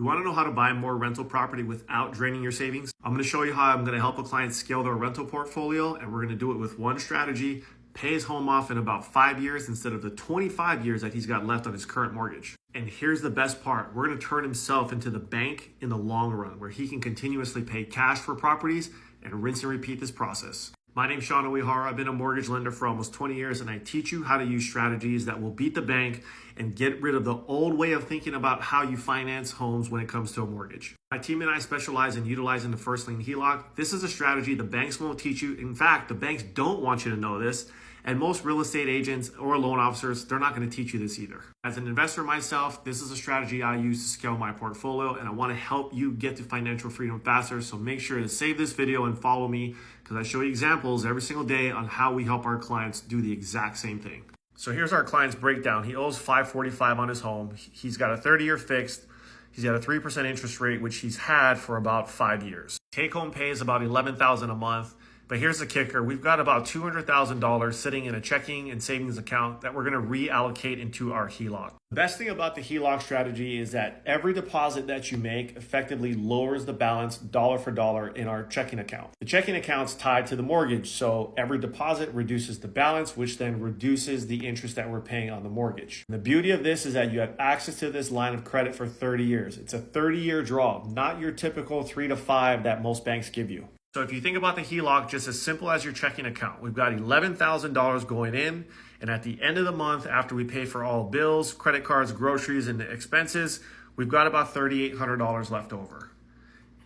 You want to know how to buy more rental property without draining your savings? I'm going to show you how I'm going to help a client scale their rental portfolio, and we're going to do it with one strategy: pay his home off in about 5 years instead of the 25 years that he's got left on his current mortgage. And here's the best part: we're going to turn himself into the bank in the long run, where he can continuously pay cash for properties and rinse and repeat this process. My name's Sean Uehara. I've been a mortgage lender for almost 20 years, and I teach you how to use strategies that will beat the bank and get rid of the old way of thinking about how you finance homes when it comes to a mortgage. My team and I specialize in utilizing the first lien HELOC. This is a strategy the banks won't teach you. In fact, the banks don't want you to know this. And most real estate agents or loan officers, they're not going to teach you this either. As an investor myself, this is a strategy I use to scale my portfolio, and I want to help you get to financial freedom faster. So make sure to save this video and follow me, because I show you examples every single day on how we help our clients do the exact same thing. So here's our client's breakdown. He owes $545 on his home. He's got a 30-year fixed. He's got a 3% interest rate, which he's had for about 5 years. Take-home pay is about $11,000 a month. But here's the kicker: we've got about $200,000 sitting in a checking and savings account that we're going to reallocate into our HELOC. The best thing about the HELOC strategy is that every deposit that you make effectively lowers the balance dollar for dollar in our checking account. The checking account's tied to the mortgage, so every deposit reduces the balance, which then reduces the interest that we're paying on the mortgage. And the beauty of this is that you have access to this line of credit for 30 years. It's a 30-year draw, not your typical 3 to 5 that most banks give you. So if you think about the HELOC just as simple as your checking account, we've got $11,000 going in, and at the end of the month, after we pay for all bills, credit cards, groceries, and expenses, we've got about $3,800 left over.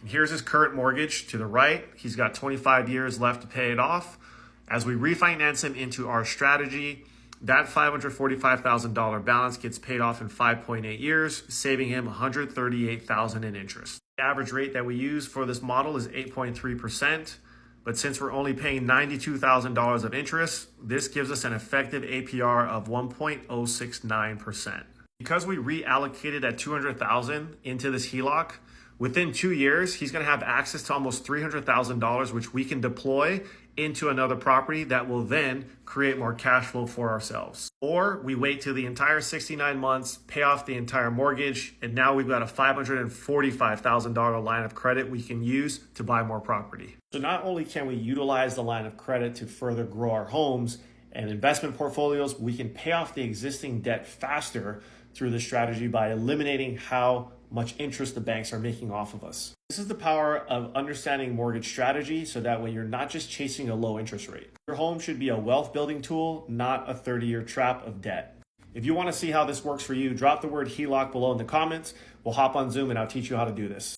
And here's his current mortgage to the right. He's got 25 years left to pay it off. As we refinance him into our strategy, that $545,000 balance gets paid off in 5.8 years, saving him $138,000 in interest. The average rate that we use for this model is 8.3%, but since we're only paying $92,000 of interest, this gives us an effective APR of 1.069%. Because we reallocated that $200,000 into this HELOC, within 2 years, he's going to have access to almost $300,000, which we can deploy into another property that will then create more cash flow for ourselves. Or we wait till the entire 69 months, pay off the entire mortgage, and now we've got a $545,000 line of credit we can use to buy more property. So not only can we utilize the line of credit to further grow our homes and investment portfolios, we can pay off the existing debt faster through this strategy by eliminating how much interest the banks are making off of us. This is the power of understanding mortgage strategy, so that way you're not just chasing a low interest rate. Your home should be a wealth building tool, not a 30-year trap of debt. If you want to see how this works for you, drop the word HELOC below in the comments. We'll hop on Zoom and I'll teach you how to do this.